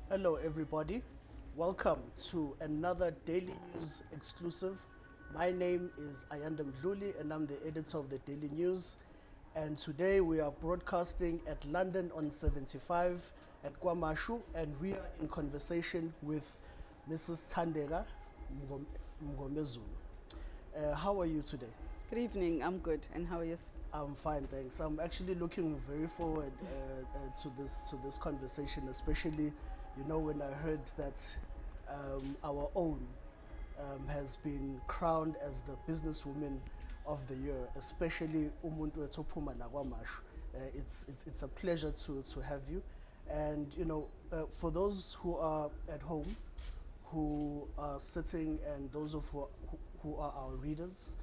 Hello, everybody. Welcome to another Daily News exclusive. My name is Mngomezulu Mdluli, and I'm the editor of the Daily News. And today we are broadcasting at London on 75 at KwaZulu, and we are in conversation with Mrs. Mngomezulu. How are you today? Good evening, I'm good. And how are you? I'm fine, thanks. I'm actually looking very forward to this conversation, especially, when I heard that our own has been crowned as the businesswoman of the year, especially umuntu wethu ophuma la kwaMashu. It's a pleasure to have you, and for those who are at home, who are sitting, and those of who are our readers.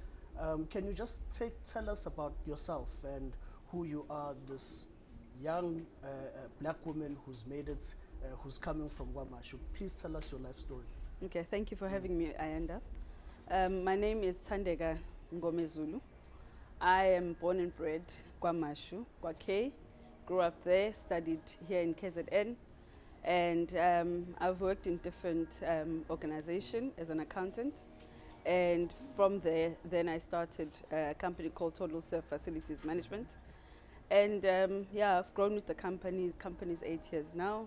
Can you just tell us about yourself and who you are, this young black woman who's made it, who's coming from KwaMashu? Please tell us your life story. Okay, thank you for having me, Ayanda. My name is Mngomezulu. I am born and bred KwaMashu, KwaK. Grew up there, studied here in KZN, and I've worked in different organizations as an accountant. And from there, then I started a company called Total Surf Facilities Management. And yeah, I've grown with the company. The company's 8 years now.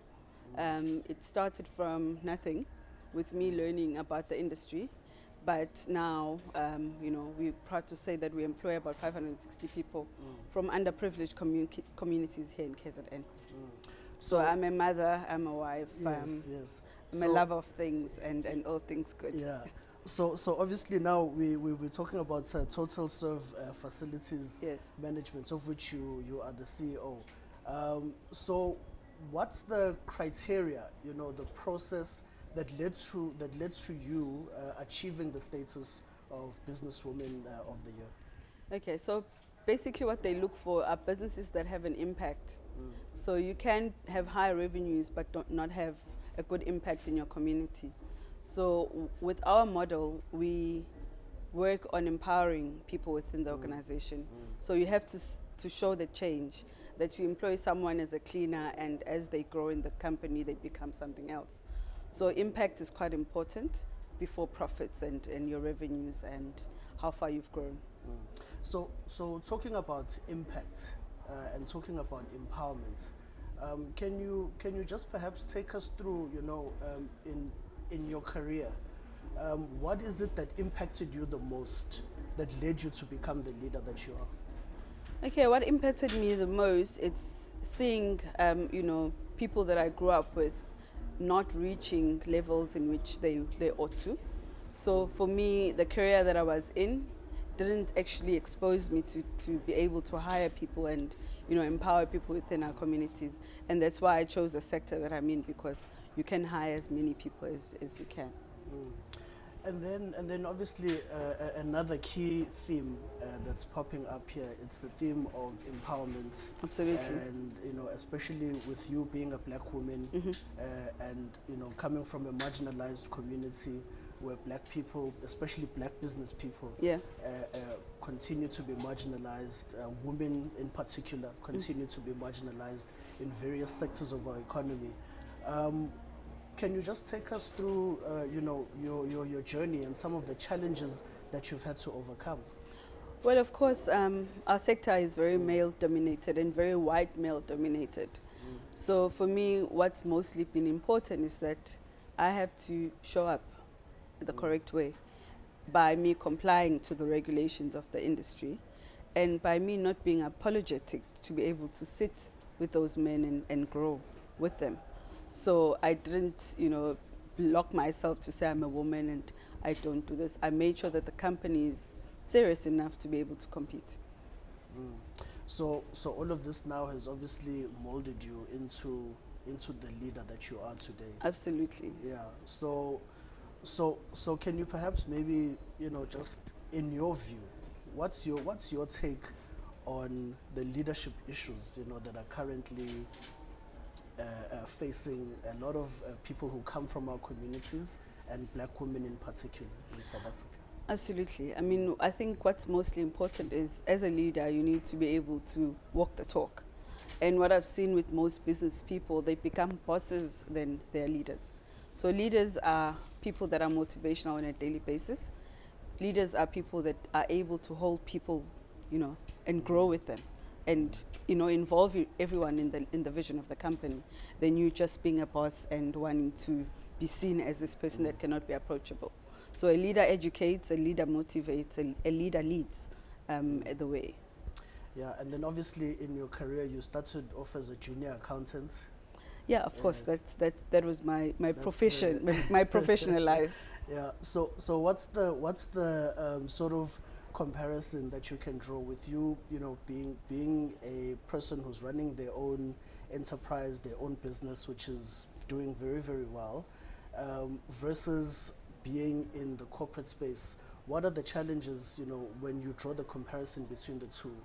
It started from nothing, with me learning about the industry. But now, we're proud to say that we employ about 560 people from underprivileged communities here in KZN. So I'm a mother, I'm a wife, Yes. I'm a lover of things and all things good. Yeah. So obviously now we're talking about Total Serve Facilities Management, of which you are the CEO. So what's the criteria, the process that led to you achieving the status of Businesswoman of the Year? Okay, so basically what they look for are businesses that have an impact. So you can have high revenues but not have a good impact in your community. So with our model, we work on empowering people within the organization. So you have to show the change, that you employ someone as a cleaner, and as they grow in the company, they become something else. So impact is quite important before profits and your revenues and how far you've grown. So talking about impact and talking about empowerment, can you just perhaps take us through, in your career, what is it that impacted you the most, that led you to become the leader that you are? Okay, what impacted me the most, it's seeing, people that I grew up with not reaching levels in which they ought to. So for me, the career that I was in didn't actually expose me to be able to hire people and, empower people within our communities. And that's why I chose the sector that I'm in, because you can hire as many people as you can. And then obviously another key theme that's popping up here, it's the theme of empowerment. Absolutely. And especially with you being a black woman, and coming from a marginalized community where black people, especially black business people, continue to be marginalized. Women in particular continue to be marginalized in various sectors of our economy. Can you just take us through, your journey and some of the challenges that you've had to overcome? Well, of course, our sector is very male-dominated and very white male-dominated. So for me, what's mostly been important is that I have to show up the correct way by me complying to the regulations of the industry, and by me not being apologetic to be able to sit with those men and grow with them. So I didn't, block myself to say I'm a woman and I don't do this. I made sure that the company is serious enough to be able to compete. So all of this now has obviously molded you into the leader that you are today. Absolutely. Yeah. So can you perhaps maybe, just in your view, what's your take on the leadership issues, that are currently facing a lot of people who come from our communities, and black women in particular in South Africa? Absolutely. I mean, I think what's mostly important is, as a leader, you need to be able to walk the talk. And what I've seen with most business people, they become bosses than they're leaders. So leaders are people that are motivational on a daily basis. Leaders are people that are able to hold people, you know, and grow with them, and involve everyone in the vision of the company. Than you just being a boss and wanting to be seen as this person that cannot be approachable. So a leader educates, a leader motivates, a leader leads the way. Yeah, and then obviously in your career you started off as a junior accountant. Yeah, of course. That was my profession, my professional life. Yeah. So what's the sort of comparison that you can draw with you know, being a person who's running their own enterprise, their own business, which is doing very, very well, versus being in the corporate space? What are the challenges, you know, when you draw the comparison between the two?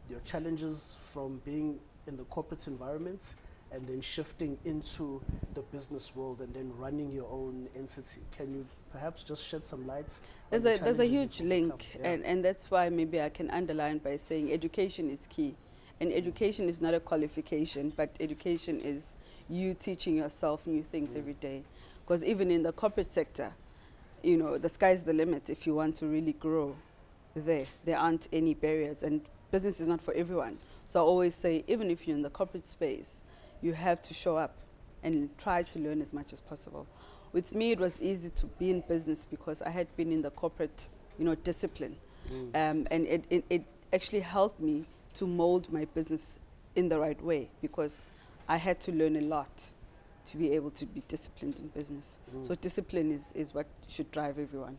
Your challenges from being in the corporate environment and then shifting into the business world and then running your own entity. Can you perhaps just shed some light? There's a huge link, yeah. and that's why maybe I can underline by saying education is key. And education is not a qualification, but education is you teaching yourself new things every day. Because even in the corporate sector, you know, the sky's the limit if you want to really grow there. There aren't any barriers, and business is not for everyone. So I always say, even if you're in the corporate space, you have to show up and try to learn as much as possible. With me, it was easy to be in business because I had been in the corporate, you know, discipline. And it actually helped me to mold my business in the right way, because I had to learn a lot to be able to be disciplined in business. So discipline is what should drive everyone.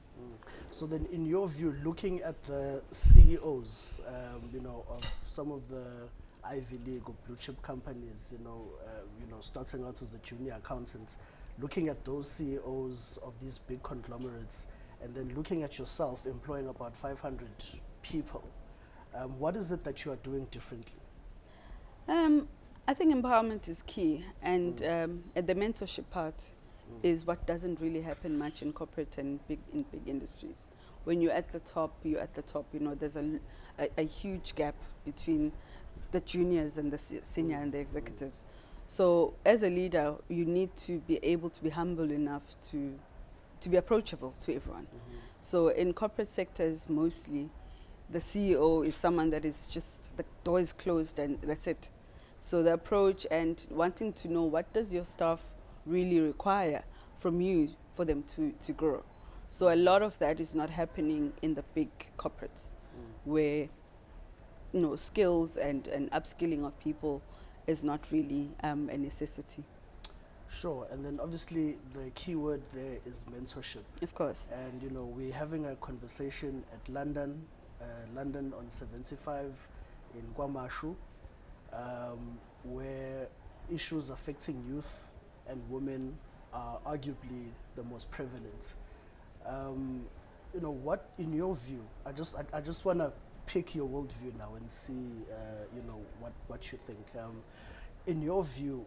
So then, in your view, looking at the CEOs, you know, of some of the Ivy League or blue chip companies, you know, starting out as a junior accountant, looking at those CEOs of these big conglomerates, and then looking at yourself employing about 500 people, what is it that you are doing differently? I think empowerment is key, and the mentorship part is what doesn't really happen much in corporate and in big industries. When you're at the top, you're at the top. You know, there's a huge gap between the juniors and the senior and the executives. So as a leader, you need to be able to be humble enough to be approachable to everyone. So in corporate sectors, mostly, the CEO is someone that is just, the door is closed and that's it. So the approach and wanting to know, what does your staff really require from you for them to grow? So a lot of that is not happening in the big corporates, where, you know, skills and upskilling of people is not really a necessity. Sure, and then obviously the key word there is mentorship. Of course. And you know, we're having a conversation at London on 75 in KwaZulu, where issues affecting youth and women are arguably the most prevalent. You know, what, in your view, I just want to pick your worldview now and see, you know, what you think. In your view,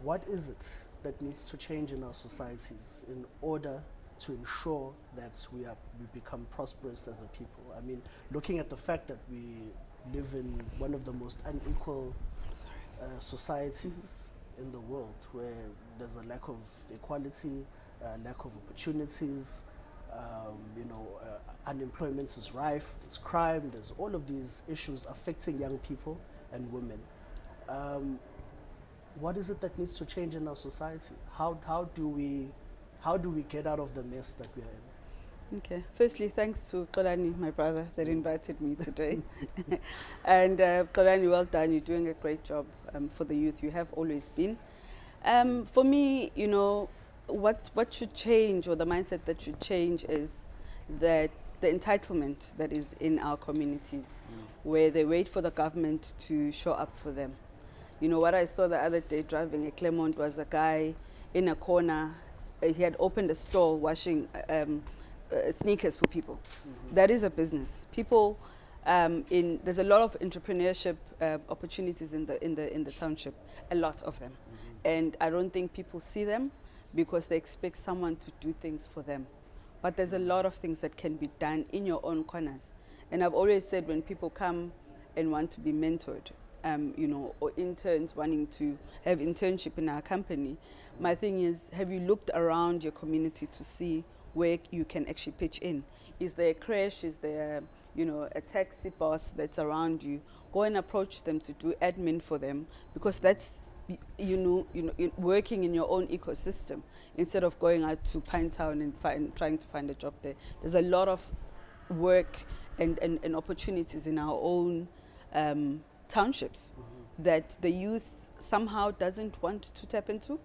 what is it that needs to change in our societies in order to ensure that we become prosperous as a people? I mean, looking at the fact that we live in one of the most unequal societies in the world, where there's a lack of equality, lack of opportunities, you know, unemployment is rife, there's crime, there's all of these issues affecting young people and women. What is it that needs to change in our society? How do we get out of the mess that we are in? Okay. Firstly, thanks to Kolani, my brother, that invited me today. And Kolani, well done. You're doing a great job for the youth. You have always been. For me, you know, what should change, or the mindset that should change, is that the entitlement that is in our communities, where they wait for the government to show up for them. You know, what I saw the other day driving at Claremont was a guy in a corner. He had opened a stall washing sneakers for people. That is a business. People, there's a lot of entrepreneurship opportunities in the township, a lot of them. And I don't think people see them because they expect someone to do things for them. But there's a lot of things that can be done in your own corners. And I've always said, when people come and want to be mentored, or interns wanting to have internship in our company. My thing is, have you looked around your community to see where you can actually pitch in? Is there a crash? Is there, a taxi boss that's around you? Go and approach them to do admin for them, because that's, working in your own ecosystem instead of going out to Pinetown and trying to find a job there. There's a lot of work and opportunities in our own townships that the youth somehow doesn't want to tap into.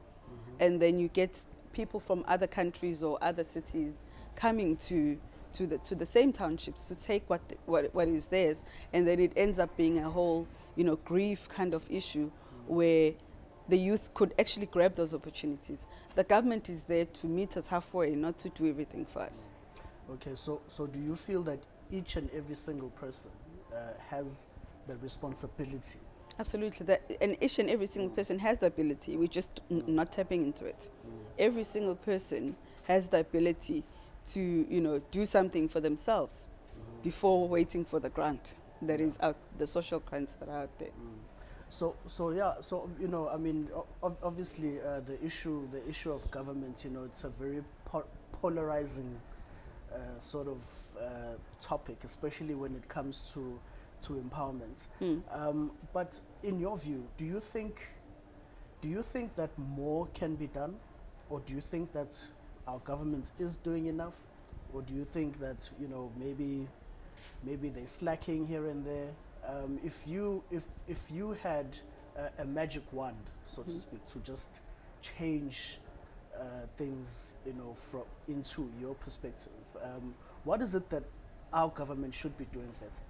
And then you get people from other countries or other cities coming to the same townships to take what is theirs, and then it ends up being a whole grief kind of issue where the youth could actually grab those opportunities. The government is there to meet us halfway, not to do everything for us. Okay, so do you feel that each and every single person has the responsibility? Absolutely, and each and every single person has the ability. We're just not tapping into it. Every single person has the ability to do something for themselves before waiting for the grant that is out, the social grants that are out there. So obviously the issue of government, it's a very polarizing sort of topic, especially when it comes to empowerment. But in your view, do you think that more can be done, or do you think that our government is doing enough, or do you think that maybe they're slacking here and there? If you had a magic wand, so to speak, to just change things, from into your perspective, what is it that our government should be doing better?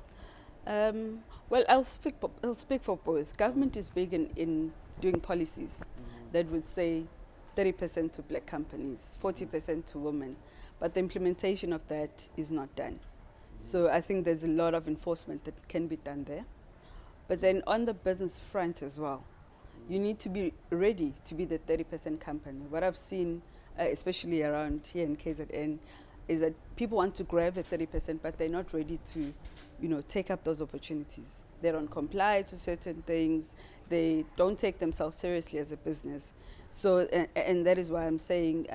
Well, I'll speak for both. Government is big in doing policies that would say 30% to black companies, 40% to women, but the implementation of that is not done. So I think there's a lot of enforcement that can be done there. But then on the business front as well, you need to be ready to be the 30% company. What I've seen, especially around here in KZN, is that people want to grab the 30%, but they're not ready to, take up those opportunities. They don't comply to certain things. They don't take themselves seriously as a business. So, and that is why I'm saying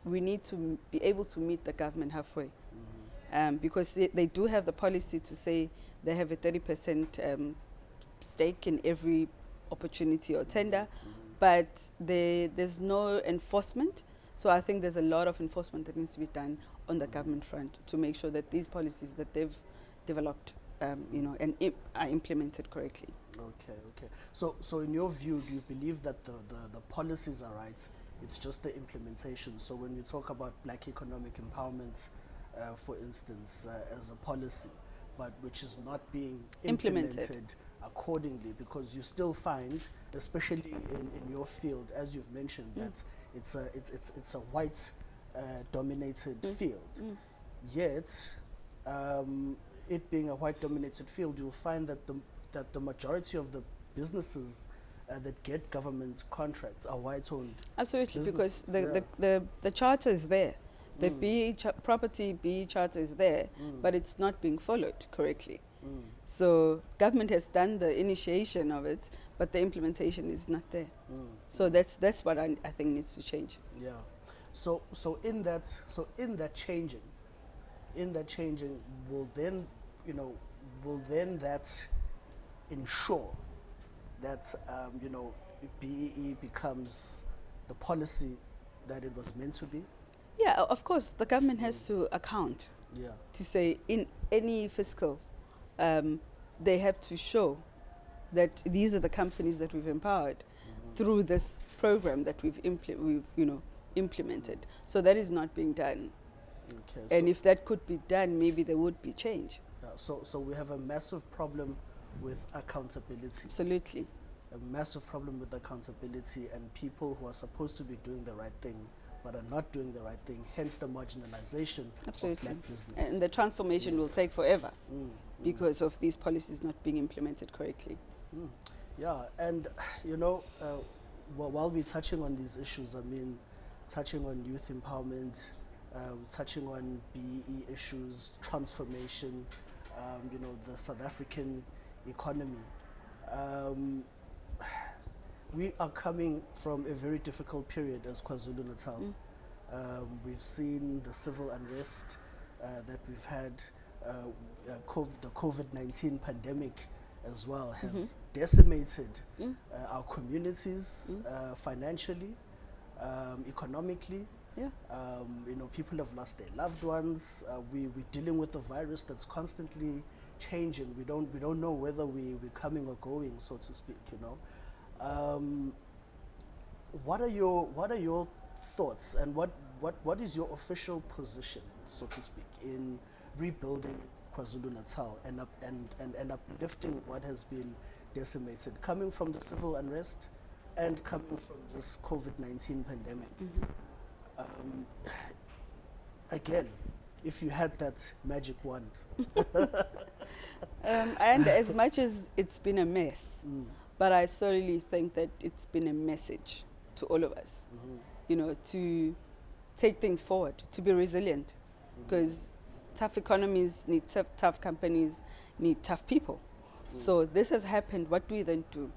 we need to be able to meet the government halfway. Because they do have the policy to say they have a 30% stake in every opportunity or tender, but there's no enforcement. So I think there's a lot of enforcement that needs to be done on the government front to make sure that these policies that they've developed, and are implemented correctly. Okay. So in your view, do you believe that the policies are right? It's just the implementation. So when we talk about black economic empowerment, for instance, as a policy, but which is not being implemented accordingly, because you still find, especially in your field, as you've mentioned, that it's a white dominated field. Yet, it being a white dominated field, you'll find that the majority of the businesses that get government contracts are white owned. Absolutely, because the charter is there. The property BE charter is there, but it's not being followed correctly. So government has done the initiation of it, but the implementation is not there. So that's what I think needs to change. Yeah. So in that changing, will then that ensure that BEE becomes the policy that it was meant to be? Yeah, of course, the government has to account. Yeah. To say in any fiscal, they have to show that these are the companies that we've empowered through this program that we've implemented. So that is not being done. Okay, and if that could be done, maybe there would be change. Yeah, so we have a massive problem with accountability. Absolutely. A massive problem with accountability, and people who are supposed to be doing the right thing but are not doing the right thing, hence the marginalization of black business. And the transformation will take forever because of these policies not being implemented correctly. Yeah, and while we're touching on these issues, touching on youth empowerment, touching on BEE issues, transformation, the South African economy, Um, we are coming from a very difficult period as KwaZulu Natal. We've seen the civil unrest that we've had. The COVID-19 pandemic as well has decimated our communities financially, economically. Yeah. People have lost their loved ones. We're dealing with a virus that's constantly changing. We don't know whether we're coming or going, so to speak. What are your thoughts, and what is your official position, so to speak, in rebuilding KwaZulu Natal and uplifting what has been decimated, coming from the civil unrest and coming from this COVID-19 pandemic? Again, if you had that magic wand. And as much as it's been a mess, but I certainly think that it's been a message to all of us, to take things forward, to be resilient, because tough economies need tough companies, need tough people. So this has happened. What do we then do?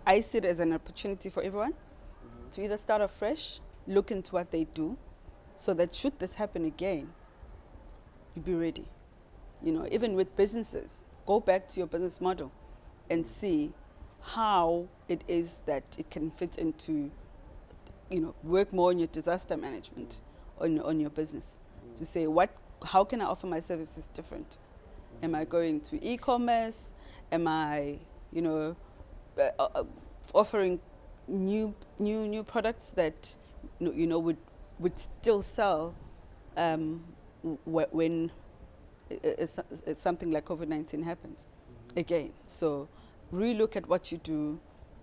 I see it as an opportunity for everyone to either start afresh, look into what they do, so that should this happen again, you be ready. Even with businesses, go back to your business model and see how it is that it can fit into, work more on your disaster management on your business. To say, how can I offer my services different? Am I going to e-commerce? Am I, offering new products that would still sell when something like COVID-19 happens again? So relook at what you do.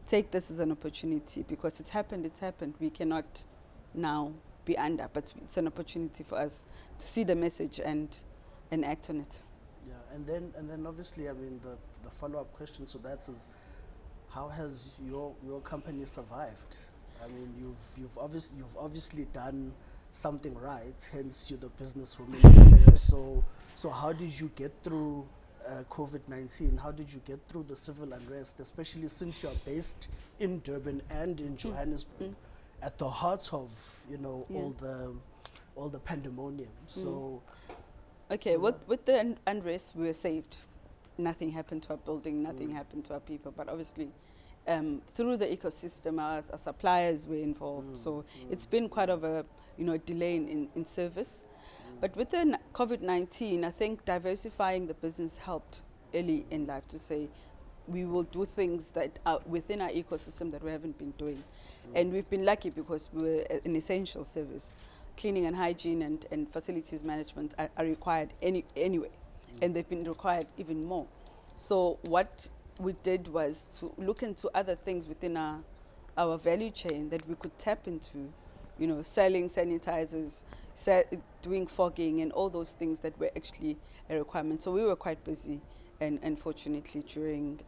Take this as an opportunity, because it's happened. We cannot now be under, but it's an opportunity for us to see the message and act on it. Yeah, and then obviously, I mean, the follow-up question to that is, how has your company survived? I mean, you've obviously done something right, hence you're the businesswoman. So how did you get through COVID-19? How did you get through the civil unrest, especially since you are based in Durban and in Johannesburg, at the heart of all the pandemonium? So okay, with the unrest, we were saved. Nothing happened to our building, nothing happened to our people, but obviously through the ecosystem, our suppliers were involved. So it's been quite of a delay in service. But with the COVID-19, I think diversifying the business helped early in life to say we will do things that are within our ecosystem that we haven't been doing. And we've been lucky because we were an essential service. Cleaning and hygiene and facilities management are required anyway, and they've been required even more. So what we did was to look into other things within our value chain that we could tap into, selling sanitizers, doing fogging, and all those things that were actually a requirement. So we were quite busy, and unfortunately during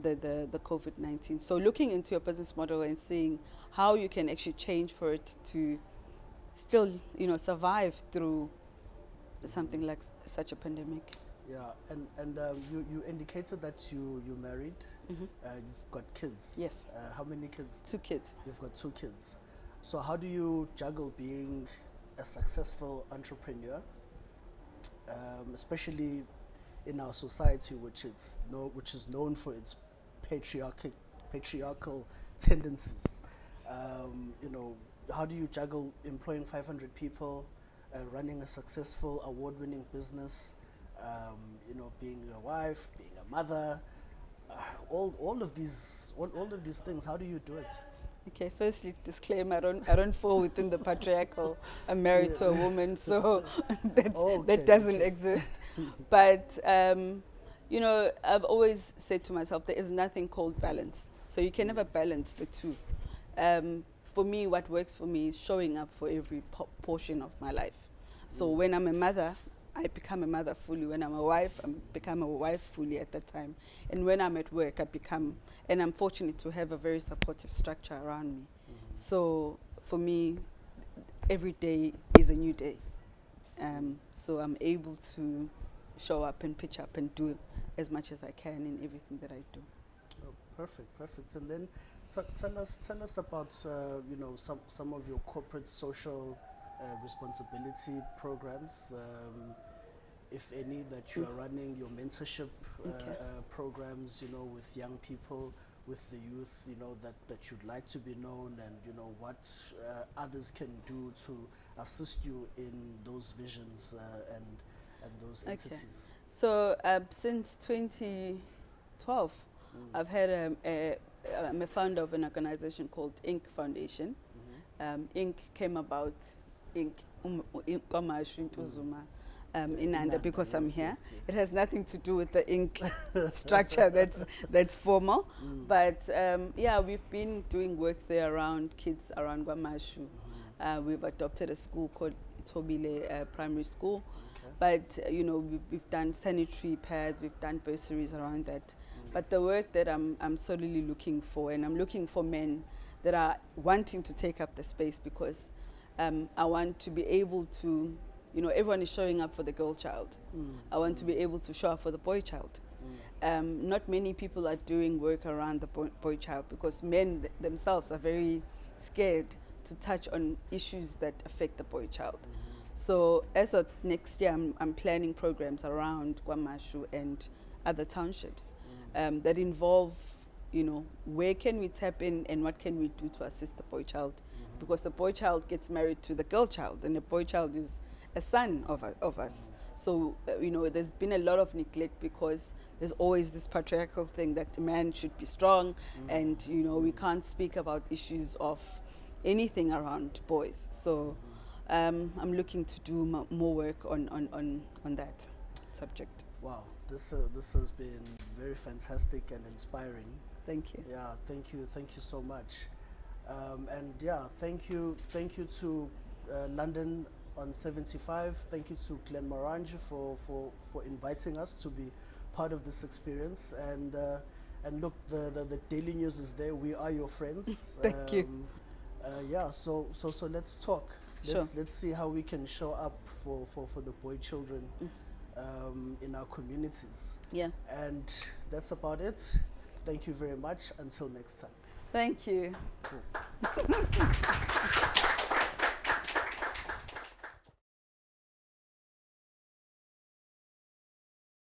the COVID-19. So looking into your business model and seeing how you can actually change for it to still, survive through something like such a pandemic. Yeah, and you indicated that you married. You've got kids. Yes. How many kids? 2 kids. You've got 2 kids. So how do you juggle being a successful entrepreneur, especially in our society, which is known for its patriarchal tendencies? How do you juggle employing 500 people, running a successful, award-winning business, being a wife, being a mother, all of these things? How do you do it? Okay, firstly, disclaimer, I don't fall within the patriarchal. I'm married to a woman, so that doesn't exist. But, I've always said to myself, there is nothing called balance. So you can never balance the two. For me, what works for me is showing up for every portion of my life. So when I'm a mother, I become a mother fully. When I'm a wife, I become a wife fully at that time. And when I'm at work, and I'm fortunate to have a very supportive structure around me. So for me, every day is a new day. So I'm able to show up and pitch up and do as much as I can in everything that I do. Oh, perfect. And then tell us about you know, some of your corporate social responsibility programs, if any, that you are running, your mentorship programs, you know, with young people, with the youth, you know, that you'd like to be known, and you know what others can do to assist you in those visions and those entities. So since 2012, I've had I'm a founder of an organization called Inc. Foundation. Inc. came about, Inc. KwaZulu in Anda, because I'm here. Yes. It has nothing to do with the Inc. structure that's formal. But yeah, we've been doing work there around kids around KwaZulu. We've adopted a school called Tobile Primary School. But you know, we've done sanitary pads, we've done bursaries around that. But the work that I'm solely looking for, and I'm looking for men that are wanting to take up the space, because I want to be able to, you know, everyone is showing up for the girl child. I want to be able to show up for the boy child. Not many people are doing work around the boy child, because men themselves are very scared to touch on issues that affect the boy child. So as of next year, I'm planning programs around KwaZulu and other townships that involve, you know, where can we tap in and what can we do to assist the boy child, because the boy child gets married to the girl child, and the boy child is a son of us. So you know, there's been a lot of neglect, because there's always this patriarchal thing that the man should be strong, and you know, we can't speak about issues of anything around boys. So I'm looking to do more work on that subject. Wow, this has been very fantastic and inspiring. Thank you. Yeah, thank you so much. And yeah, thank you to London on 75. Thank you to Glenn Morange for inviting us to be part of this experience. And look, the Daily News is there. We are your friends. Thank you. Yeah, so let's talk. Sure. Let's see how we can show up for the boy children in our communities. Yeah. And that's about it. Thank you very much. Until next time. Thank you. Cool.